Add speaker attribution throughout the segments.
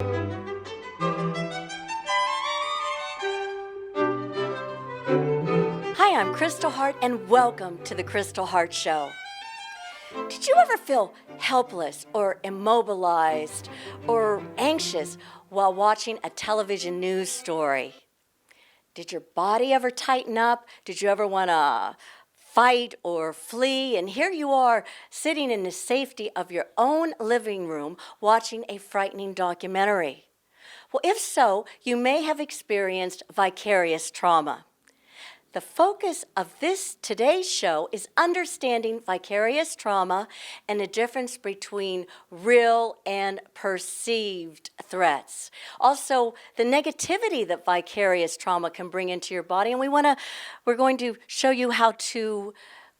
Speaker 1: Hi, I'm Kristal Hart, and welcome to the Kristal Hart Show. Did you ever feel helpless or immobilized or anxious while watching a television news story? Did your body ever tighten up? Did you ever want to fight or flee? And here you are sitting in the safety of your own living room watching a frightening documentary. Well, if so, you may have experienced vicarious trauma. The focus of today's show is understanding vicarious trauma and the difference between real and perceived threats. Also, the negativity that vicarious trauma can bring into your body, and we're going to show you how to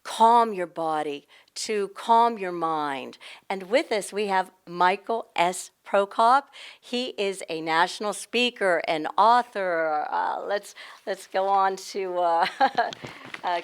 Speaker 1: calm your body, to calm your mind. And with us, we have Michael S. Prokop. He is a national speaker and author. Let's go on to a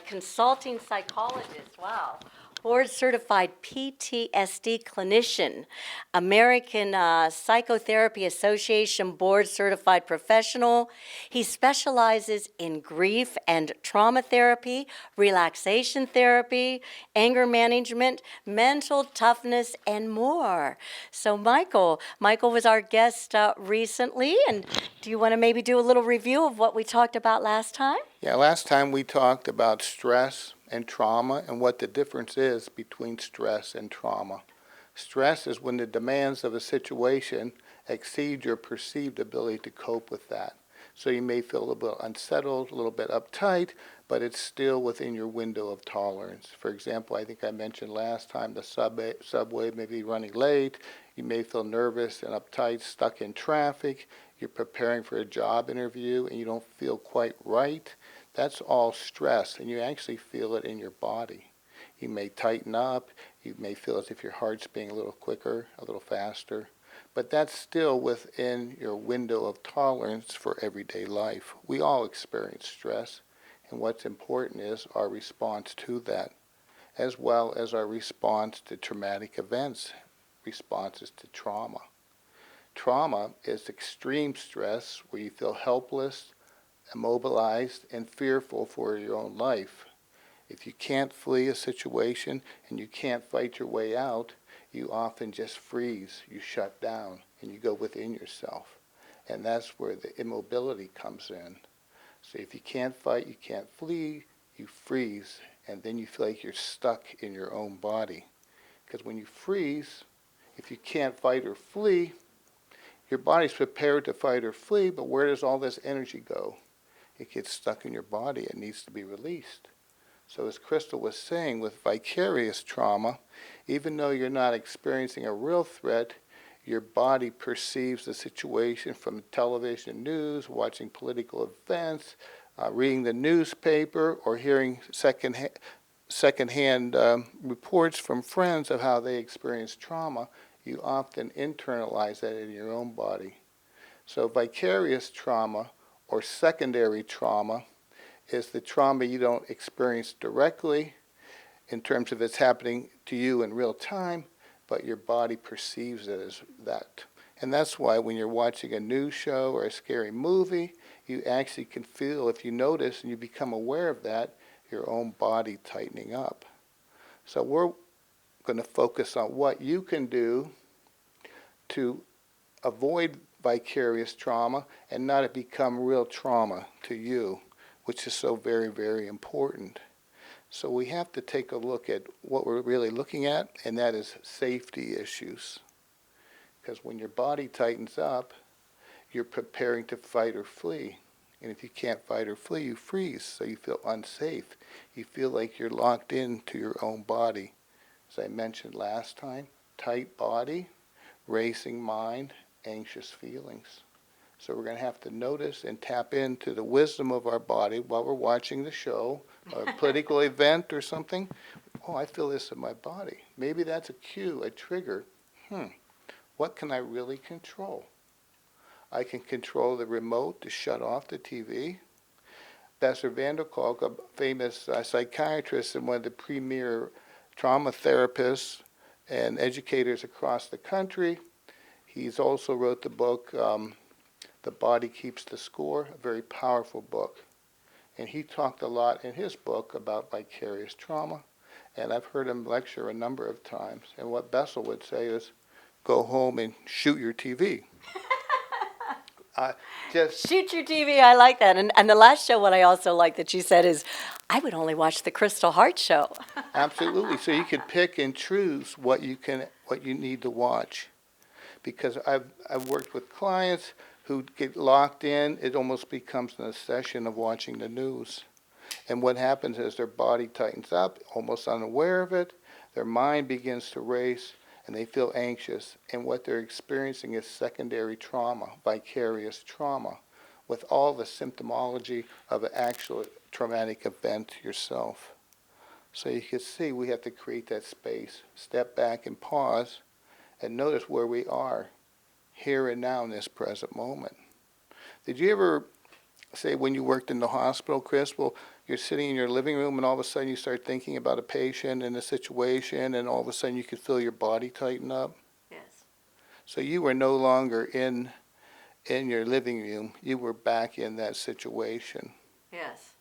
Speaker 1: consulting psychologist. Wow. Board-Certified PTSD Clinician, American Psychotherapy Association Board-Certified Professional. He specializes in grief and trauma therapy, relaxation therapy, anger management, mental toughness, and more. So Michael was our guest recently, and do you want to maybe do a little review of what we talked about last time?
Speaker 2: Yeah, last time we talked about stress and trauma and what the difference is between stress and trauma. Stress is when the demands of a situation exceed your perceived ability to cope with that. So you may feel a little bit unsettled, a little bit uptight, but it's still within your window of tolerance. For example, I think I mentioned last time the subway may be running late. You may feel nervous and uptight, stuck in traffic. You're preparing for a job interview and you don't feel quite right. That's all stress, and you actually feel it in your body. You may tighten up. You may feel as if your heart's being a little quicker, a little faster. But that's still within your window of tolerance for everyday life. We all experience stress, and what's important is our response to that, as well as our response to traumatic events, responses to trauma. Trauma is extreme stress where you feel helpless, immobilized, and fearful for your own life. If you can't flee a situation and you can't fight your way out, you often just freeze, you shut down, and you go within yourself. And that's where the immobility comes in. So if you can't fight, you can't flee, you freeze, and then you feel like you're stuck in your own body. Because when you freeze, if you can't fight or flee, your body's prepared to fight or flee, but where does all this energy go? It gets stuck in your body. It needs to be released. So as Kristal was saying, with vicarious trauma, even though you're not experiencing a real threat, your body perceives the situation from television news, watching political events, reading the newspaper, or hearing secondhand reports from friends of how they experience trauma. You often internalize that in your own body. So vicarious trauma or secondary trauma is the trauma you don't experience directly in terms of it's happening to you in real time, but your body perceives it as that. And that's why when you're watching a news show or a scary movie, you actually can feel, if you notice and you become aware of that, your own body tightening up. So we're going to focus on what you can do to avoid vicarious trauma and not it become real trauma to you, which is so very, very important. So we have to take a look at what we're really looking at, and that is safety issues. Because when your body tightens up, you're preparing to fight or flee. And if you can't fight or flee, you freeze, so you feel unsafe. You feel like you're locked into your own body. As I mentioned last time, tight body, racing mind, anxious feelings. So we're going to have to notice and tap into the wisdom of our body while we're watching the show, or a political event or something. Oh, I feel this in my body. Maybe that's a cue, a trigger. What can I really control? I can control the remote to shut off the TV. Bessel van der Kolk, a famous psychiatrist and one of the premier trauma therapists and educators across the country, He's also wrote the book, The Body Keeps the Score, a very powerful book. And he talked a lot in his book about vicarious trauma. And I've heard him lecture a number of times. And what Bessel would say is, go home and shoot your TV. Just
Speaker 1: Shoot your TV. I like that. And the last show, what I also like that you said is, I would only watch the Kristal Hart show.
Speaker 2: absolutely. So you could pick and choose what you need to watch. Because I've worked with clients who get locked in. It almost becomes an obsession of watching the news. And what happens is their body tightens up, almost unaware of it. Their mind begins to race, and they feel anxious. And what they're experiencing is secondary trauma, vicarious trauma, with all the symptomology of an actual traumatic event yourself. So you can see we have to create that space, step back and pause, and notice where we are, here and now in this present moment. Did you ever say when you worked in the hospital, Chris, well, you're sitting in your living room and all of a sudden you start thinking about a patient and a situation and all of a sudden you could feel your body tighten up?
Speaker 1: Yes.
Speaker 2: So you were no longer in your living room, you were back in that situation.
Speaker 1: Yes.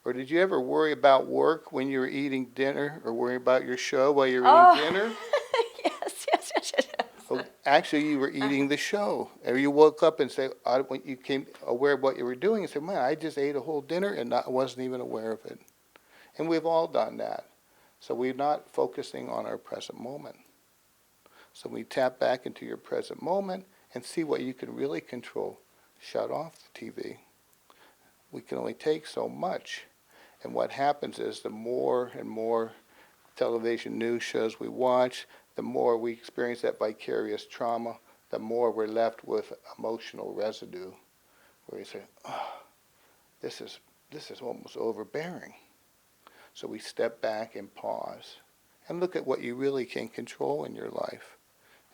Speaker 2: Or did you ever worry about work when you were eating dinner or worry about your show while you were eating dinner?
Speaker 1: Yes.
Speaker 2: Oh, actually, you were eating the show. Or you woke up and say, when you came aware of what you were doing, and said, man, I just ate a whole dinner and I wasn't even aware of it. And we've all done that. So we're not focusing on our present moment. So we tap back into your present moment and see what you can really control. Shut off the TV. We can only take so much. And what happens is the more and more television news shows we watch, the more we experience that vicarious trauma, the more we're left with emotional residue, where you say, oh, this is almost overbearing. So we step back and pause and look at what you really can control in your life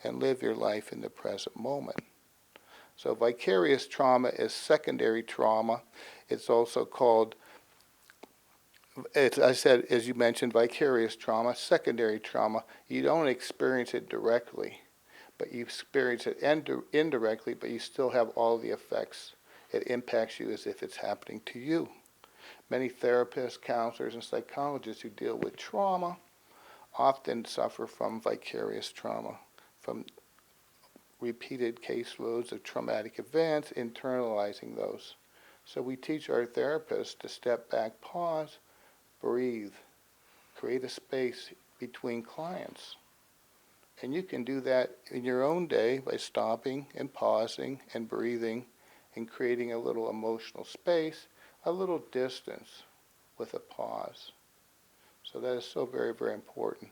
Speaker 2: and live your life in the present moment. So vicarious trauma is secondary trauma. It's also called, I said, as you mentioned, vicarious trauma, secondary trauma. You don't experience it directly, but you experience it indirectly, but you still have all the effects. It impacts you as if it's happening to you. Many therapists, counselors, and psychologists who deal with trauma often suffer from vicarious trauma, from repeated caseloads of traumatic events, internalizing those. So we teach our therapists to step back, pause, breathe, create a space between clients. And you can do that in your own day by stopping and pausing and breathing and creating a little emotional space, a little distance with a pause. So that is so very, very important.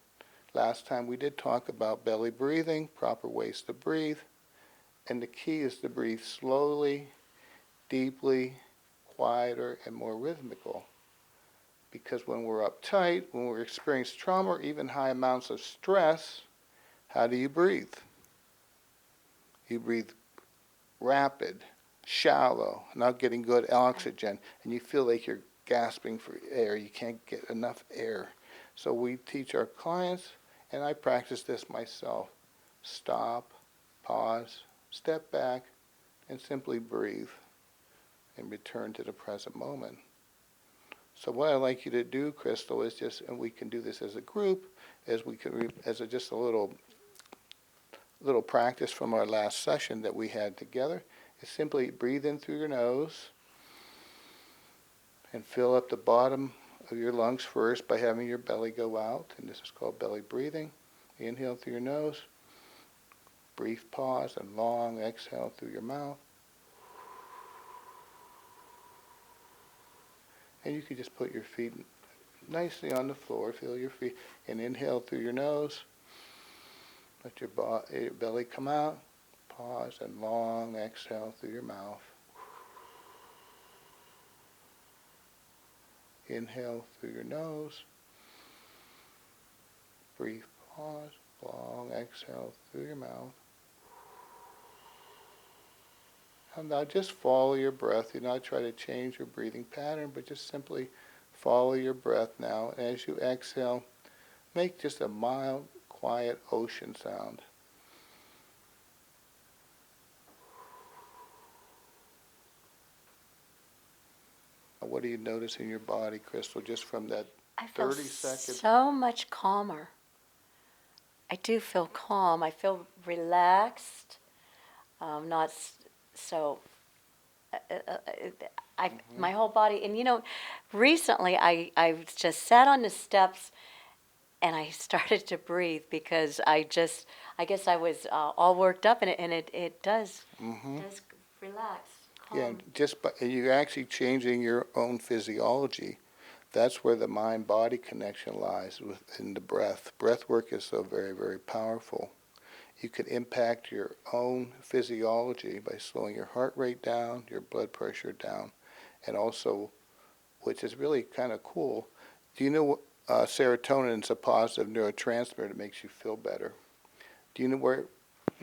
Speaker 2: Last time we did talk about belly breathing, proper ways to breathe. And the key is to breathe slowly, deeply, quieter, and more rhythmical. Because when we're uptight, when we're experiencing trauma or even high amounts of stress, how do you breathe? You breathe rapid, shallow, not getting good oxygen, and you feel like you're gasping for air. You can't get enough air. So we teach our clients, and I practice this myself. Stop, pause, step back, and simply breathe and return to the present moment. So what I'd like you to do, Kristal, is just, and we can do this as a group, as we can, just a little practice from our last session that we had together, is simply breathe in through your nose and fill up the bottom of your lungs first by having your belly go out, and this is called belly breathing. Inhale through your nose, brief pause, and long exhale through your mouth. And you can just put your feet nicely on the floor, feel your feet, and inhale through your nose. Let your belly come out, pause, and long exhale through your mouth. Inhale through your nose, brief pause, long exhale through your mouth. And now just follow your breath. Do not try to change your breathing pattern, but just simply follow your breath now. And as you exhale, make just a mild, quiet ocean sound. What do you notice in your body, Kristal, just from that
Speaker 1: I feel
Speaker 2: 30 seconds?
Speaker 1: so much calmer. I do feel calm. I feel relaxed. Not so. My whole body, and recently I just sat on the steps and I started to breathe because I guess I was all worked up, and it does relax,
Speaker 2: Yeah,
Speaker 1: calm.
Speaker 2: you're actually changing your own physiology. That's where the mind-body connection lies within the breath. Breath work is so very, very powerful. You can impact your own physiology by slowing your heart rate down, your blood pressure down, and also, which is really kind of cool, do you know serotonin is a positive neurotransmitter that makes you feel better? Do you know where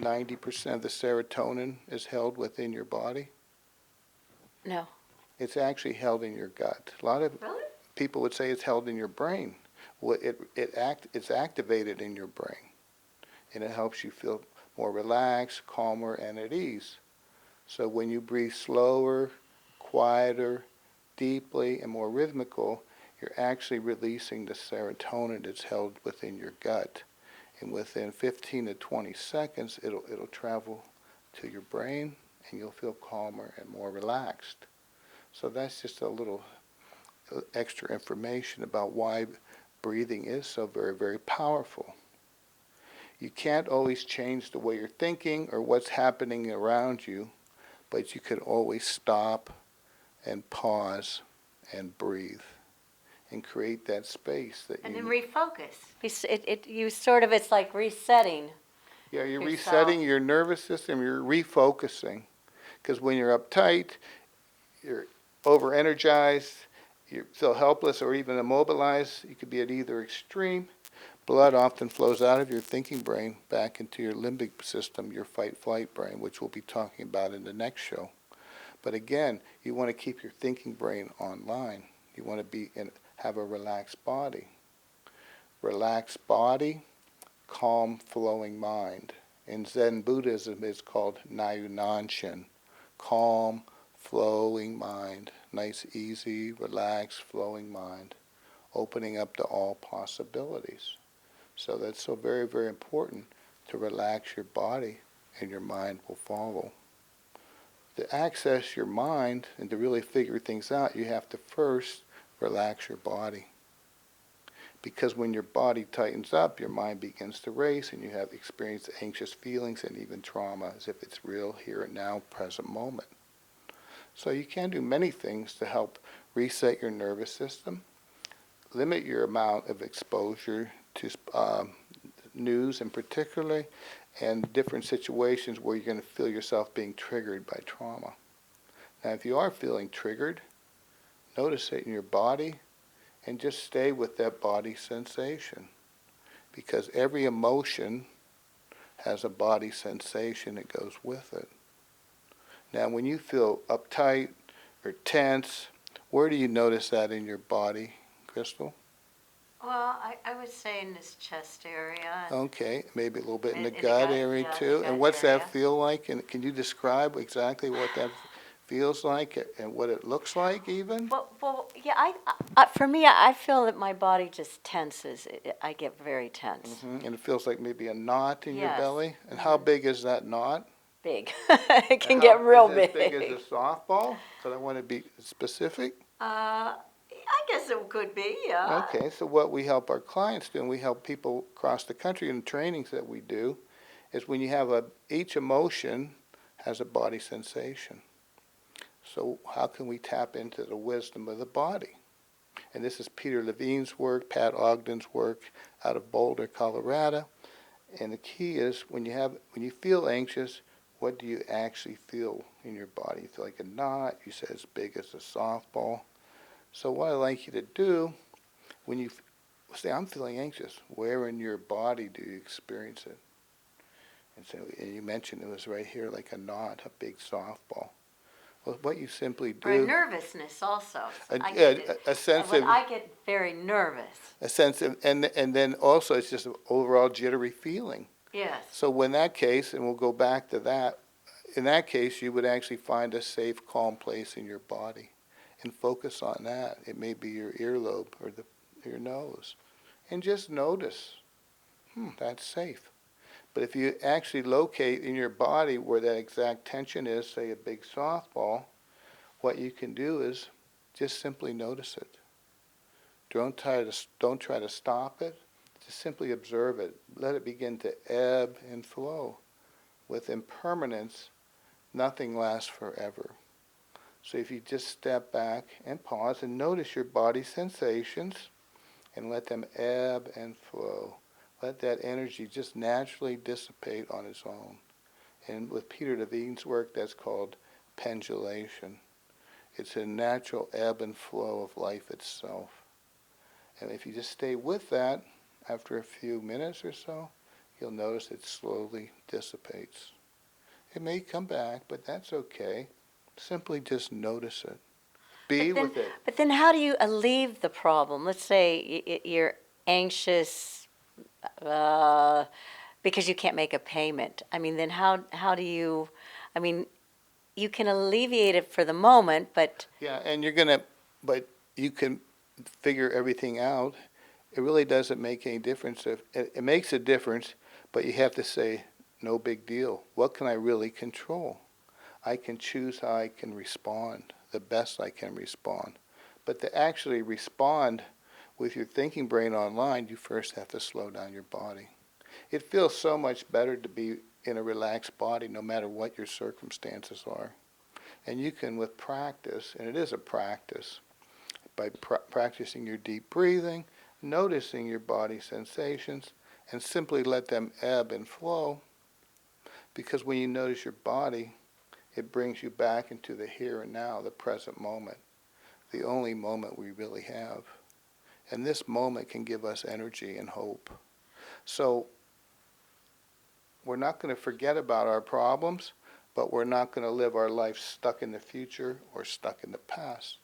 Speaker 2: 90% of the serotonin is held within your body?
Speaker 1: No.
Speaker 2: It's actually held in your gut. A lot of
Speaker 1: Really?
Speaker 2: people would say it's held in your brain. Well, it's activated in your brain, and it helps you feel more relaxed, calmer, and at ease. So when you breathe slower, quieter, deeply, and more rhythmical, you're actually releasing the serotonin that's held within your gut. And within 15 to 20 seconds, it'll travel to your brain, and you'll feel calmer and more relaxed. So that's just a little extra information about why breathing is so very, very powerful. You can't always change the way you're thinking or what's happening around you, but you can always stop and pause and breathe and create that space that
Speaker 1: And
Speaker 2: you
Speaker 1: then
Speaker 2: need.
Speaker 1: refocus. It's like resetting.
Speaker 2: Yeah, you're
Speaker 1: yourself.
Speaker 2: resetting your nervous system, you're refocusing. Because when you're uptight, you're over-energized, you feel helpless or even immobilized. You could be at either extreme. Blood often flows out of your thinking brain back into your limbic system, your fight-flight brain, which we'll be talking about in the next show. But again, you want to keep your thinking brain online. You want to have a relaxed body. Relaxed body, calm, flowing mind. In Zen Buddhism, it's called Nayu-Nanshin. Calm, flowing mind. Nice, easy, relaxed, flowing mind. Opening up to all possibilities. So that's so very, very important to relax your body, and your mind will follow. To access your mind and to really figure things out, you have to first relax your body. Because when your body tightens up, your mind begins to race, and you have experienced anxious feelings and even trauma as if it's real here and now, present moment. So you can do many things to help reset your nervous system, limit your amount of exposure to news in particular, and different situations where you're going to feel yourself being triggered by trauma. Now, if you are feeling triggered, notice it in your body and just stay with that body sensation, because every emotion has a body sensation that goes with it. Now, when you feel uptight or tense, where do you notice that in your body, Kristal?
Speaker 1: Well, I would say in this chest area.
Speaker 2: Okay, maybe a little bit in the
Speaker 1: In the
Speaker 2: gut
Speaker 1: gut,
Speaker 2: area
Speaker 1: yeah, the
Speaker 2: too.
Speaker 1: gut
Speaker 2: And what's
Speaker 1: area.
Speaker 2: that feel like? And can you describe exactly what that feels like and what it looks like even?
Speaker 1: Well, yeah. For me, I feel that my body just tenses. I get very tense.
Speaker 2: And it feels like maybe a knot in your
Speaker 1: Yes.
Speaker 2: belly. And how big is that knot?
Speaker 1: Big. It can get real
Speaker 2: Is it
Speaker 1: big.
Speaker 2: as big as a softball? Because I want to be specific.
Speaker 1: I guess it could be. Yeah.
Speaker 2: Okay, so what we help our clients do, and we help people across the country in the trainings that we do, is when you have each emotion has a body sensation. So how can we tap into the wisdom of the body? And this is Peter Levine's work, Pat Ogden's work out of Boulder, Colorado. And the key is when you feel anxious, what do you actually feel in your body? You feel like a knot, you say as big as a softball. So what I'd like you to do, when you say, I'm feeling anxious, where in your body do you experience it? And you mentioned it was right here like a knot, a big softball. Well, what you simply do...
Speaker 1: Or nervousness also. So
Speaker 2: a sense
Speaker 1: when
Speaker 2: of...
Speaker 1: I get very nervous.
Speaker 2: A sense of... And then also it's just an overall jittery feeling.
Speaker 1: Yes.
Speaker 2: So in that case, and we'll go back to that, in that case you would actually find a safe, calm place in your body. and focus on that. It may be your earlobe or your nose. And just notice, that's safe. But if you actually locate in your body where that exact tension is, say a big softball, what you can do is just simply notice it. Don't try to stop it. Just simply observe it. Let it begin to ebb and flow. With impermanence, nothing lasts forever. So if you just step back and pause and notice your body sensations and let them ebb and flow. Let that energy just naturally dissipate on its own. And with Peter Levine's work, that's called pendulation. It's a natural ebb and flow of life itself. And if you just stay with that, after a few minutes or so, you'll notice it slowly dissipates. It may come back, but that's okay. Simply just notice it. Be with it.
Speaker 1: But then how do you alleviate the problem? Let's say you're anxious because you can't make a payment. I mean, then how do you, I mean, you can alleviate it for the moment, but...
Speaker 2: Yeah, and but you can figure everything out. It really doesn't make any difference. It makes a difference, but you have to say, no big deal. What can I really control? I can choose how I can respond, the best I can respond. But to actually respond with your thinking brain online, you first have to slow down your body. It feels so much better to be in a relaxed body no matter what your circumstances are. And you can, with practice, and it is a practice, by practicing your deep breathing, noticing your body sensations, and simply let them ebb and flow. Because when you notice your body, it brings you back into the here and now, the present moment, the only moment we really have. And this moment can give us energy and hope. So we're not going to forget about our problems, but we're not going to live our life stuck in the future or stuck in the past.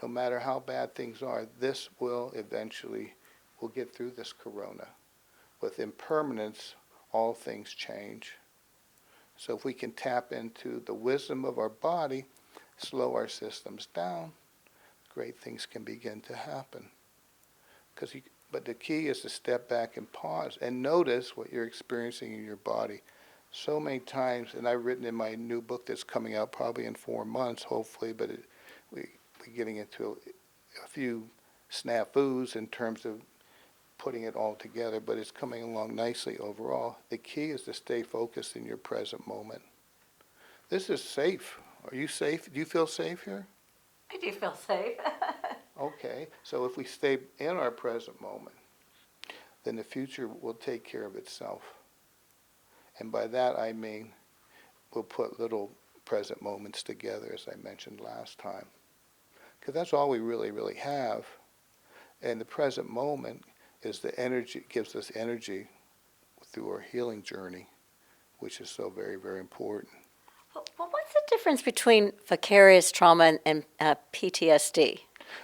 Speaker 2: No matter how bad things are, this will eventually, we'll get through this corona. With impermanence, all things change. So if we can tap into the wisdom of our body, slow our systems down, great things can begin to happen. But the key is to step back and pause and notice what you're experiencing in your body. So many times, and I've written in my new book that's coming out probably in 4 months, hopefully, but we're getting into a few snafus in terms of putting it all together, but it's coming along nicely overall. The key is to stay focused in your present moment. This is safe. Are you safe? Do you feel safe here?
Speaker 1: I do feel safe.
Speaker 2: Okay, so if we stay in our present moment, then the future will take care of itself. And by that I mean we'll put little present moments together, as I mentioned last time. Because that's all we really have. And the present moment is the energy, gives us energy through our healing journey, which is so very, very important.
Speaker 1: Well, what's the difference between vicarious trauma and PTSD?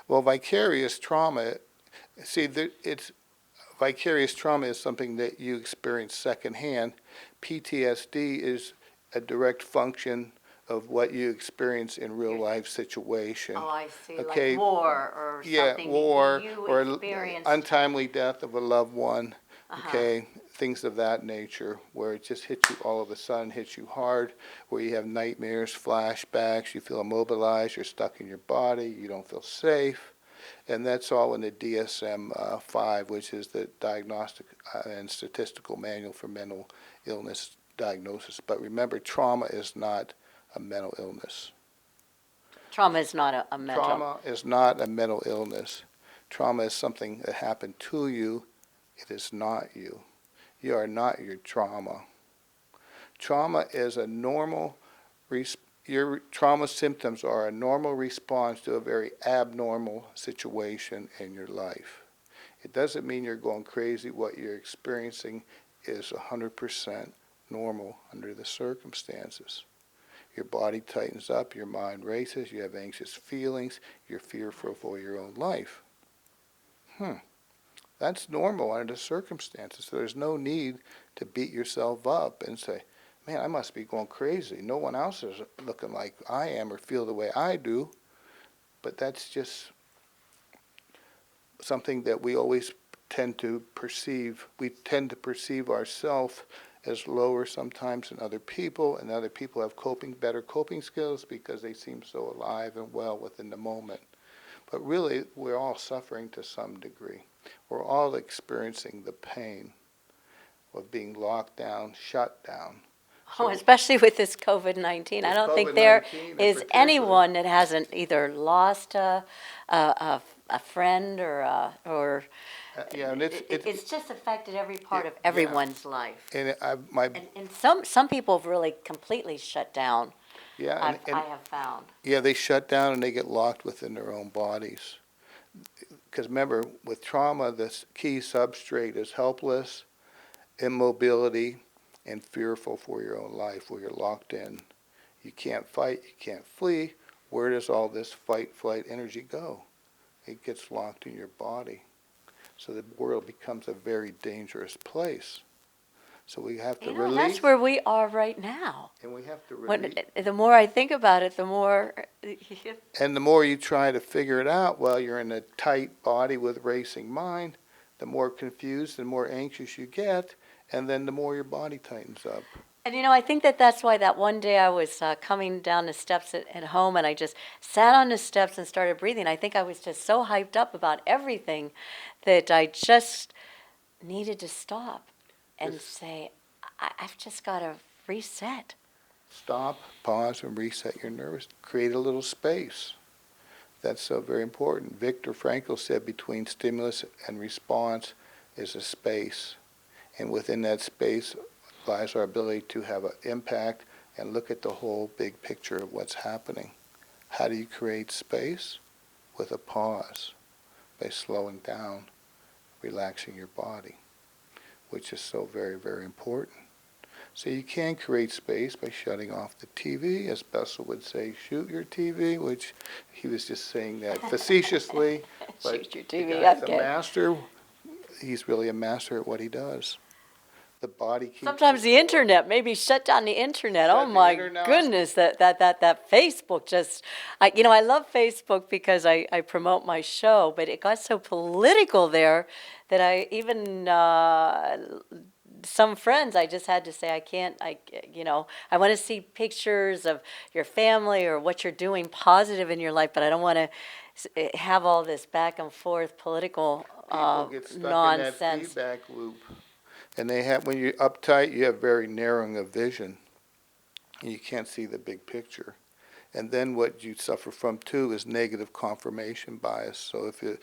Speaker 2: Well, vicarious trauma, vicarious trauma is something that you experience secondhand. PTSD is a direct function of what you experience in real life situation.
Speaker 1: Oh, I see.
Speaker 2: Okay.
Speaker 1: Like war or something
Speaker 2: war
Speaker 1: you
Speaker 2: or
Speaker 1: experienced.
Speaker 2: untimely death of a loved one.
Speaker 1: Uh-huh.
Speaker 2: Okay, things of that nature, where it just hits you all of a sudden, hits you hard, where you have nightmares, flashbacks, you feel immobilized, you're stuck in your body, you don't feel safe. And that's all in the DSM-5, which is the Diagnostic and Statistical Manual for Mental Illness Diagnosis. But remember, trauma is not a mental illness.
Speaker 1: Trauma is not a mental.
Speaker 2: Trauma is not a mental illness. Trauma is something that happened to you. It is not you. You are not your trauma. Trauma is a normal, your trauma symptoms are a normal response to a very abnormal situation in your life. It doesn't mean you're going crazy. What you're experiencing is 100% normal under the circumstances. Your body tightens up, your mind races, you have anxious feelings, you're fearful for your own life. That's normal under the circumstances. So there's no need to beat yourself up and say, man, I must be going crazy. No one else is looking like I am or feel the way I do. But that's just something that we always tend to perceive. We tend to perceive ourselves as lower sometimes than other people, and other people have better coping skills because they seem so alive and well within the moment. But really, we're all suffering to some degree. We're all experiencing the pain of being locked down, shut down.
Speaker 1: Oh, especially with this COVID-19. I don't think there is anyone that hasn't either lost a friend or
Speaker 2: yeah, and
Speaker 1: it's just affected every part of everyone's life.
Speaker 2: And
Speaker 1: And some people have really completely shut down.
Speaker 2: yeah,
Speaker 1: I have found.
Speaker 2: yeah, they shut down and they get locked within their own bodies. Because remember, with trauma, the key substrate is helpless, immobility, and fearful for your own life, where you're locked in. You can't fight, you can't flee. Where does all this fight, flight energy go? It gets locked in your body. So the world becomes a very dangerous place. So we have to release.
Speaker 1: That's where we are right now.
Speaker 2: And we have to release.
Speaker 1: The more I think about it, the more.
Speaker 2: And the more you try to figure it out, well, you're in a tight body with racing mind, the more confused and more anxious you get, and then the more your body tightens up.
Speaker 1: And I think that's why that one day I was coming down the steps at home, and I just sat on the steps and started breathing. I think I was just so hyped up about everything that I just needed to stop and say, I've just got to reset.
Speaker 2: Stop, pause, and reset your nervous. Create a little space. That's so very important. Viktor Frankl said between stimulus and response is a space. And within that space lies our ability to have an impact and look at the whole big picture of what's happening. How do you create space? With a pause, by slowing down, relaxing your body, which is so very, very important. So you can create space by shutting off the TV. As Bessel would say, shoot your TV, which he was just saying that facetiously.
Speaker 1: Shoot your TV,
Speaker 2: the guy's
Speaker 1: okay.
Speaker 2: a master. He's really a master at what he does. The body keeps.
Speaker 1: Sometimes the internet, maybe shut down the internet. Oh my goodness, that Facebook just, I love Facebook because I promote my show, but it got so political there that I even, some friends, I just had to say, I want to see pictures of your family or what you're doing positive in your life, but I don't want to have all this back and forth political
Speaker 2: People get stuck
Speaker 1: nonsense.
Speaker 2: in that feedback loop. And when you're uptight, you have very narrowing of vision. You can't see the big picture. And then what you suffer from too is negative confirmation bias. So if you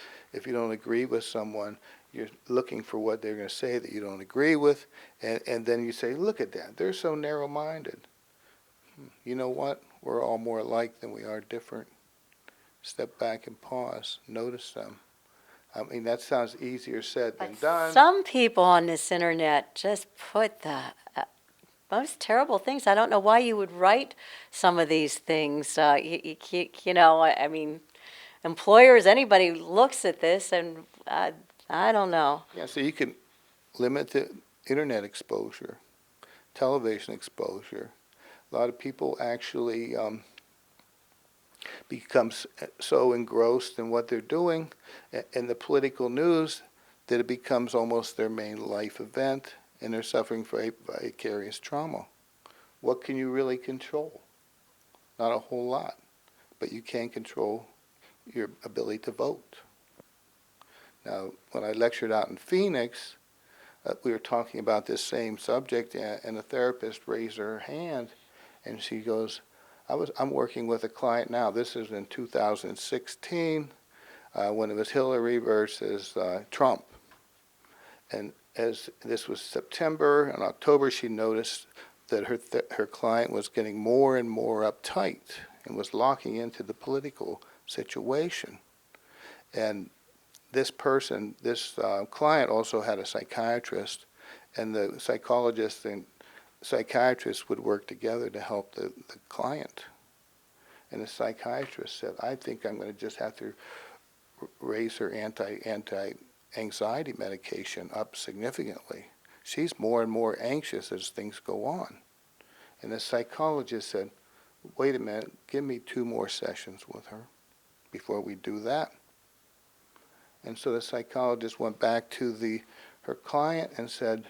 Speaker 2: don't agree with someone, you're looking for what they're going to say that you don't agree with, and then you say, look at that, they're so narrow-minded. You know what? We're all more alike than we are different. Step back and pause. Notice them. I mean, that sounds easier said than done.
Speaker 1: Some people on this internet just put the most terrible things. I don't know why you would write some of these things. I mean, employers, anybody looks at this, and I don't know.
Speaker 2: Yeah, so you can limit the internet exposure, television exposure. A lot of people actually become so engrossed in what they're doing in the political news that it becomes almost their main life event, and they're suffering from vicarious trauma. What can you really control? Not a whole lot, but you can control your ability to vote. Now, when I lectured out in Phoenix, we were talking about this same subject, and a therapist raised her hand, and she goes, I'm working with a client now. This is in 2016, when it was Hillary versus Trump. And as this was September and October, she noticed that her client was getting more and more uptight and was locking into the political situation. And this client also had a psychiatrist, and the psychologist and psychiatrist would work together to help the client. And the psychiatrist said, I think I'm going to just have to raise her anti-anxiety medication up significantly. She's more and more anxious as things go on. And the psychologist said, wait a minute, give me 2 more sessions with her, before we do that. And so the psychologist went back to her client and said,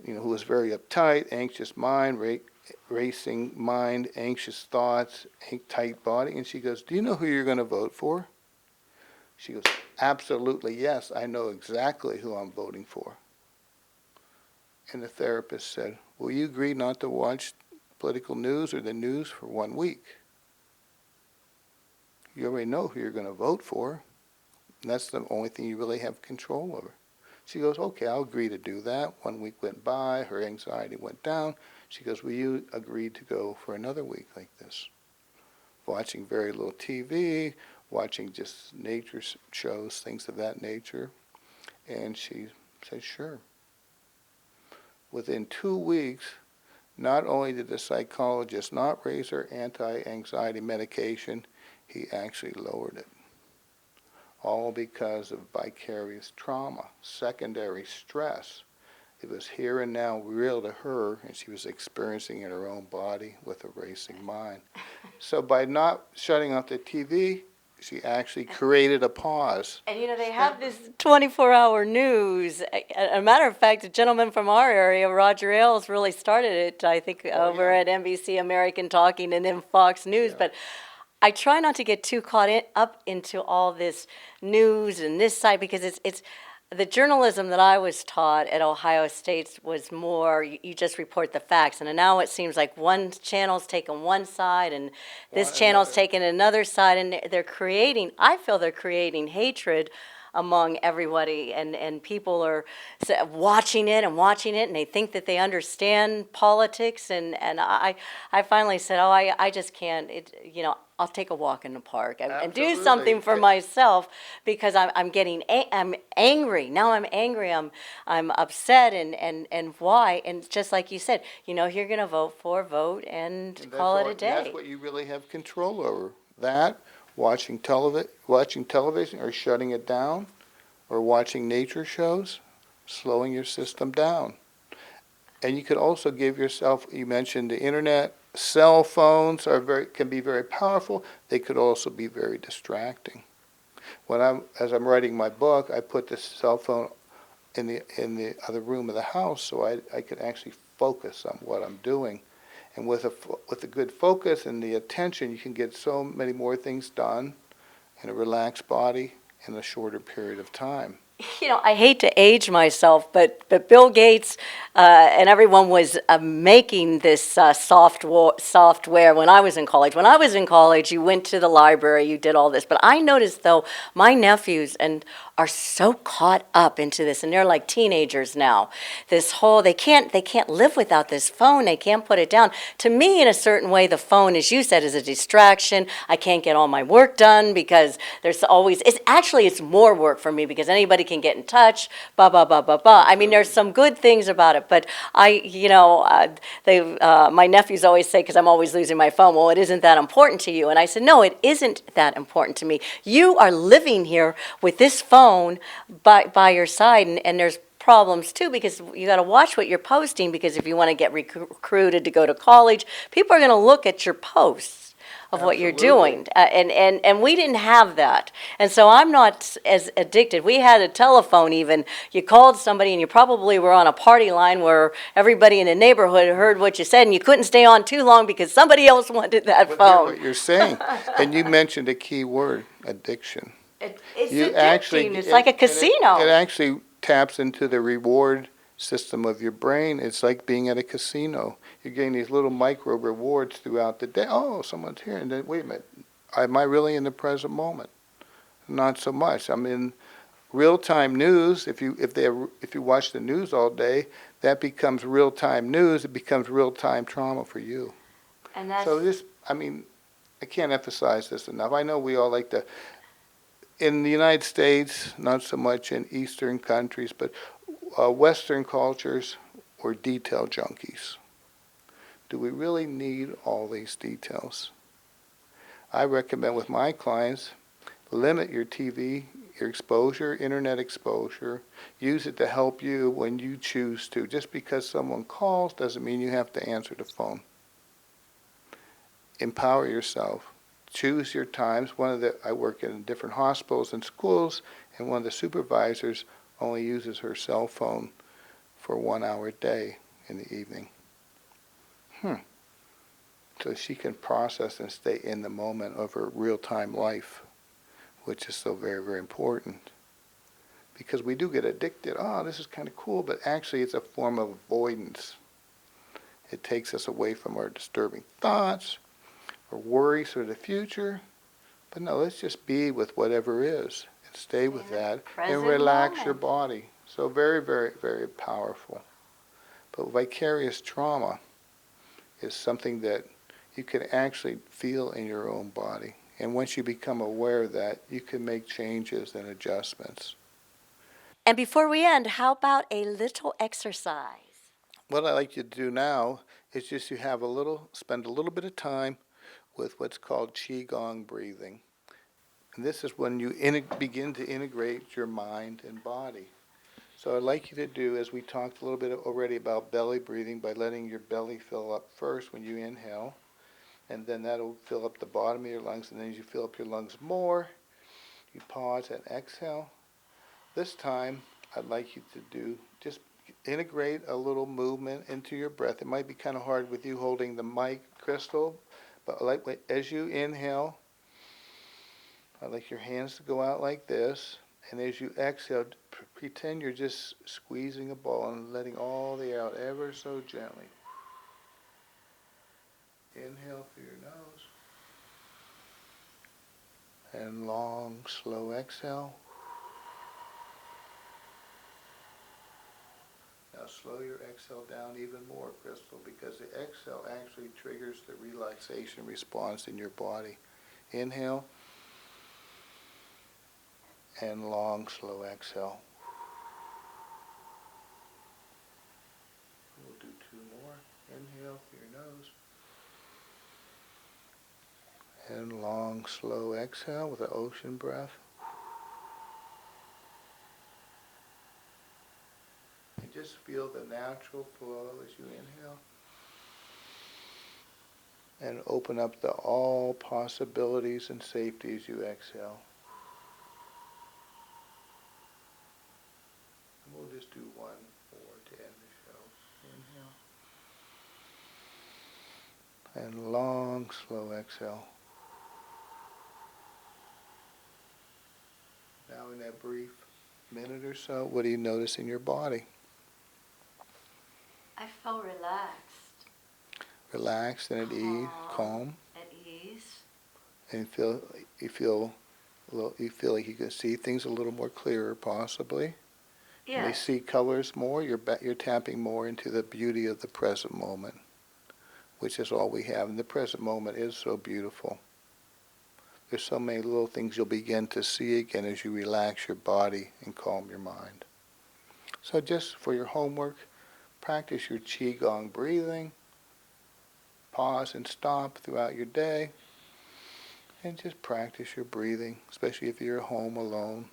Speaker 2: who was very uptight, anxious mind, racing mind, anxious thoughts, tight body. And she goes, do you know who you're going to vote for? She goes, absolutely, yes, I know exactly who I'm voting for. And the therapist said, will you agree not to watch political news or the news for 1 week? You already know who you're going to vote for. And that's the only thing you really have control over. She goes, okay, I'll agree to do that. 1 week went by, her anxiety went down. She goes, will you agree to go for another week like this? Watching very little TV, watching just nature shows, things of that nature. And she said, sure. Within 2 weeks, not only did the psychologist not raise her anti-anxiety medication, he actually lowered it. All because of vicarious trauma, secondary stress. It was here and now real to her, and she was experiencing it in her own body with a racing mind. So by not shutting off the TV, she actually created a pause.
Speaker 1: And they have this 24-hour news. A matter of fact, a gentleman from our area, Roger Ailes, really started it, I think, over at NBC American Talking and then Fox News.
Speaker 2: Yeah.
Speaker 1: But I try not to get too caught up into all this news and this side, because it's the journalism that I was taught at Ohio State was more you just report the facts, and now it seems like one channel's taking one side and this channel's taking another side, and I feel they're creating hatred among everybody, and people are watching it, and they think that they understand politics, and I finally said, I just can't, I'll take a walk in the park and do something for myself, because I'm angry. Now I'm angry, I'm upset, and why? And just like you said, you're going to vote and call it a day.
Speaker 2: That's what you really have control over. That, watching television or shutting it down, or watching nature shows, slowing your system down. And you could also give yourself, you mentioned the internet, cell phones can be very powerful. They could also be very distracting. As I'm writing my book, I put the cell phone in the other room of the house so I could actually focus on what I'm doing. And with a good focus and the attention, you can get so many more things done in a relaxed body in a shorter period of time.
Speaker 1: I hate to age myself, but Bill Gates and everyone was making this software when I was in college. When I was in college, you went to the library, you did all this. But I noticed, though, my nephews are so caught up into this, and they're like teenagers now. This whole they can't live without this phone. They can't put it down. To me, in a certain way, the phone, as you said, is a distraction. I can't get all my work done because there's always it's more work for me because anybody can get in touch. I mean, there's some good things about it, but my nephews always say, because I'm always losing my phone, well, it isn't that important to you. And I said, no, it isn't that important to me. You are living here with this phone by your side, and there's problems too, because you got to watch what you're posting, because if you want to get recruited to go to college, people are going to look at your posts of what you're doing, and we didn't have that, and so I'm not as addicted. We had a telephone even. You called somebody, and you probably were on a party line where everybody in the neighborhood heard what you said, and you couldn't stay on too long because somebody else wanted that phone.
Speaker 2: What you're saying, and you mentioned a key word: addiction.
Speaker 1: It's addicting. It's like a casino.
Speaker 2: It actually taps into the reward system of your brain. It's like being at a casino. You're getting these little micro rewards throughout the day. Oh, someone's here, and then wait a minute, am I really in the present moment? Not so much. I'm in real-time news. If you watch the news all day, that becomes real-time news. It becomes real-time trauma for you.
Speaker 1: And that's
Speaker 2: So I can't emphasize this enough. I know we all like to. In the United States, not so much in Eastern countries, but Western cultures, we're detail junkies. Do we really need all these details? I recommend with my clients, limit your TV, your exposure, internet exposure. Use it to help you when you choose to. Just because someone calls doesn't mean you have to answer the phone. Empower yourself choose your times. I work in different hospitals and schools, and one of the supervisors only uses her cell phone for 1 hour a day in the evening. So she can process and stay in the moment of her real-time life, which is so very, very important. Because we do get addicted. Oh, this is kind of cool, but actually it's a form of avoidance. It takes us away from our disturbing thoughts or worries for the future. But no, let's just be with whatever is and stay with that and relax your body. So very, very, very powerful. But vicarious trauma is something that you can actually feel in your own body. And once you become aware of that, you can make changes and adjustments.
Speaker 1: And before we end, how about a little exercise?
Speaker 2: What I like you to do now is just spend a little bit of time with what's called qigong breathing. And this is when you begin to integrate your mind and body. So I'd like you to do, as we talked a little bit already about belly breathing, by letting your belly fill up first when you inhale, and then that'll fill up the bottom of your lungs, and then as you fill up your lungs more, you pause and exhale. This time, I'd like you to just integrate a little movement into your breath. It might be kind of hard with you holding the mic, Kristal, but as you inhale, I'd like your hands to go out like this, and as you exhale, pretend you're just squeezing a ball and letting all the air out ever so gently. Inhale through your nose, and long, slow exhale. Now slow your exhale down even more, Kristal, because the exhale actually triggers the relaxation response in your body. Inhale, and long, slow exhale. We'll do 2 more. Inhale through your nose. And long, slow exhale with an ocean breath. And just feel the natural flow as you inhale. And open up to all possibilities and safety as you exhale. And we'll just do 1 more to end the show. Inhale. And long, slow exhale. Now in that brief minute or so, what do you notice in your body?
Speaker 1: I felt relaxed.
Speaker 2: Relaxed and at ease, calm.
Speaker 1: At ease.
Speaker 2: And you feel like you can see things a little more clearer, possibly.
Speaker 1: Yes.
Speaker 2: You may see colors more. You're tapping more into the beauty of the present moment, which is all we have. And the present moment is so beautiful. There's so many little things you'll begin to see again as you relax your body and calm your mind. So just for your homework, practice your qigong breathing. Pause and stop throughout your day. And just practice your breathing, especially if you're at home alone.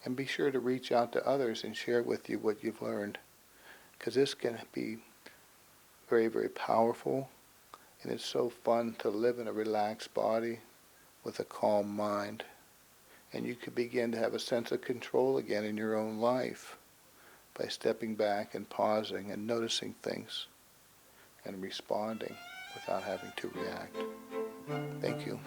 Speaker 2: And be sure to reach out to others and share with you what you've learned. Because this can be very, very powerful. And it's so fun to live in a relaxed body with a calm mind. And you can begin to have a sense of control again in your own life by stepping back and pausing and noticing things and responding without having to react. Thank you.